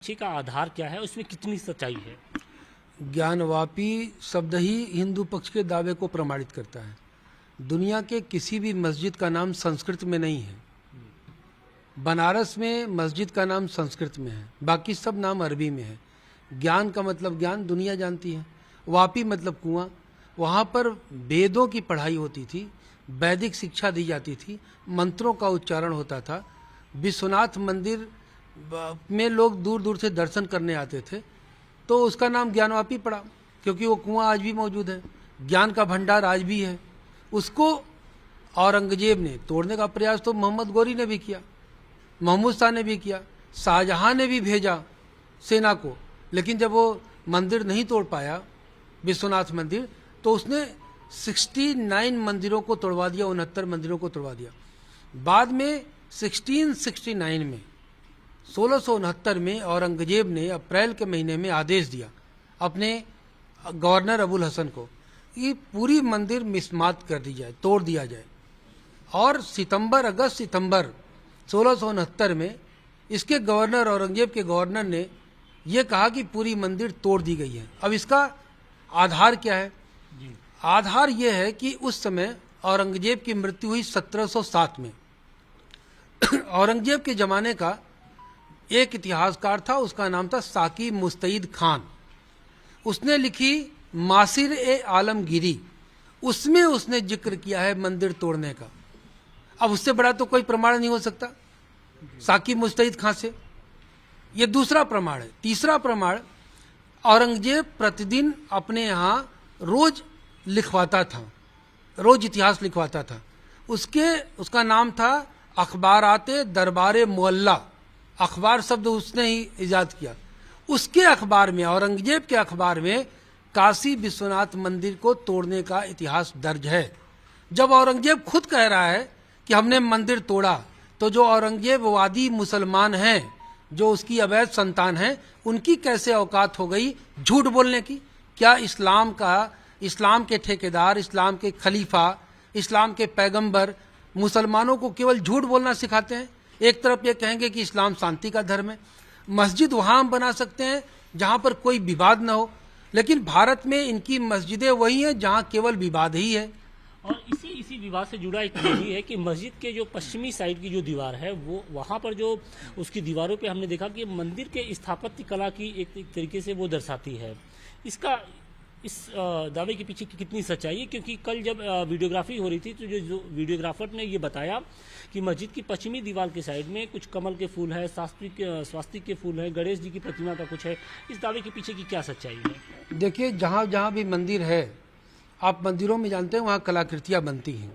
पक्षी का आधार क्या है, उसमें कितनी सच्चाई है? ज्ञानवापी शब्द ही हिंदू पक्ष के दावे को प्रमाणित करता है। दुनिया के किसी भी मस्जिद का नाम संस्कृत में नहीं है। बनारस में मस्जिद का नाम संस्कृत में है, बाकी सब नाम अरबी में है। ज्ञान का मतलब ज्ञान दुनिया जानती है। वापी मतलब कुआं। वहाँ पर वेदों की पढ़ाई होती थी, वैदिक शिक्षा दी जाती थी, मंत्रों का उच्चारण होता था। विश्वनाथ मंदिर में लोग दूर दूर से दर्शन करने आते थे, तो उसका नाम ज्ञानवापी पड़ा, क्योंकि वो कुआं आज भी मौजूद है, ज्ञान का भंडार आज भी है। उसको औरंगजेब ने तोड़ने का प्रयास तो मोहम्मद गोरी ने भी किया, महमूद शाह ने भी किया, शाहजहां ने भी भेजा सेना को, लेकिन जब वो मंदिर नहीं तोड़ पाया विश्वनाथ मंदिर, तो उसने 69 मंदिरों को तोड़वा दिया, 69 मंदिरों को तोड़वा दिया। बाद में 1669 में 1669 में औरंगजेब ने अप्रैल के महीने में आदेश दिया अपने गवर्नर अबुल हसन को कि पूरी मंदिर मिसमात कर दी जाए, तोड़ दिया जाए। और अगस्त सितंबर 1669 में इसके गवर्नर, औरंगजेब के गवर्नर ने यह कहा कि पूरी मंदिर तोड़ दी गई है। अब इसका आधार क्या है? आधार यह है कि उस समय औरंगजेब की मृत्यु हुई 1707 में। औरंगजेब के जमाने का एक इतिहासकार था, उसका नाम था साकी मुस्तईद खान। उसने लिखी मासिर ए आलमगीरी, उसमें उसने जिक्र किया है मंदिर तोड़ने का। अब उससे बड़ा तो कोई प्रमाण नहीं हो सकता साकी मुस्तईद खान से। यह दूसरा प्रमाण है। तीसरा प्रमाण, औरंगजेब प्रतिदिन अपने यहाँ रोज लिखवाता था, रोज इतिहास लिखवाता था। उसका नाम था अखबाराते दरबारे मुअल्ला। अखबार शब्द उसने ही इजाद किया। उसके अखबार में, औरंगजेब के अखबार में काशी विश्वनाथ मंदिर को तोड़ने का इतिहास दर्ज है। जब औरंगजेब खुद कह रहा है कि हमने मंदिर तोड़ा, तो जो औरंगजेबवादी मुसलमान हैं, जो उसकी अवैध संतान हैं, उनकी कैसे औकात हो गई झूठ बोलने की? क्या इस्लाम के ठेकेदार, इस्लाम के खलीफा, इस्लाम के पैगंबर मुसलमानों को केवल झूठ बोलना सिखाते हैं? एक तरफ ये कहेंगे कि इस्लाम शांति का धर्म है, मस्जिद वहां हम बना सकते हैं जहां पर कोई विवाद न हो, लेकिन भारत में इनकी मस्जिदें वही हैं जहां केवल विवाद ही है। और इसी विवाद से जुड़ा एक यही है कि मस्जिद के जो पश्चिमी साइड की जो दीवार है, वो वहाँ पर जो उसकी दीवारों पे हमने देखा कि मंदिर के स्थापत्य कला की एक तरीके से वो दर्शाती है। इस दावे के पीछे की कितनी सच्चाई है? क्योंकि कल जब वीडियोग्राफी हो रही थी, तो जो वीडियोग्राफर ने ये बताया कि मस्जिद की पश्चिमी दीवार के साइड में कुछ कमल के फूल है, स्वास्तिक के फूल है, गणेश जी की प्रतिमा का कुछ है। इस दावे के पीछे की क्या सच्चाई है? देखिए, जहाँ जहाँ भी मंदिर है, आप मंदिरों में जानते हैं वहाँ कलाकृतियाँ बनती हैं।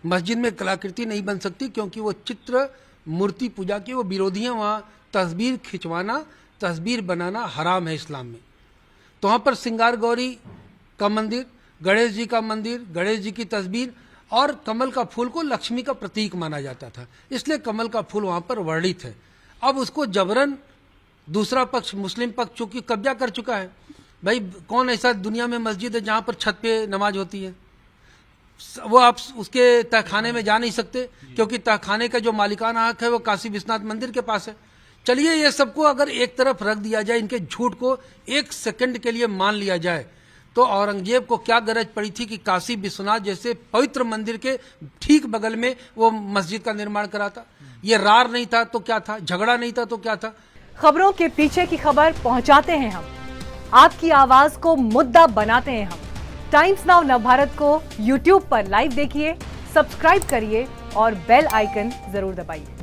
मस्जिद में कलाकृति नहीं बन सकती, क्योंकि वो चित्र मूर्ति पूजा के वो विरोधी हैं। वहाँ तस्वीर खिंचवाना, तस्वीर बनाना हराम है इस्लाम में। तो वहाँ पर श्रृंगार गौरी का मंदिर, गणेश जी का मंदिर, गणेश जी की तस्वीर और कमल का फूल को लक्ष्मी का प्रतीक माना जाता था, इसलिए कमल का फूल वहाँ पर वर्णित है। अब उसको जबरन दूसरा पक्ष, मुस्लिम पक्ष, चूंकि कब्जा कर चुका है। भाई, कौन ऐसा दुनिया में मस्जिद है जहाँ पर छत पे नमाज होती है? वो आप उसके तहखाने में जा नहीं सकते, क्योंकि तहखाने का जो मालिकाना हक है वो काशी विश्वनाथ मंदिर के पास है। चलिए, ये सबको अगर एक तरफ रख दिया जाए, इनके झूठ को एक सेकंड के लिए मान लिया जाए, तो औरंगजेब को क्या गरज पड़ी थी कि काशी विश्वनाथ जैसे पवित्र मंदिर के ठीक बगल में वो मस्जिद का निर्माण कराता? ये रार नहीं था तो क्या था? झगड़ा नहीं था तो क्या था? खबरों के पीछे की खबर पहुंचाते हैं हम, आपकी आवाज को मुद्दा बनाते हैं हम। टाइम्स नाउ नवभारत को YouTube पर लाइव देखिए, सब्सक्राइब करिए और बेल आइकन जरूर दबाइए।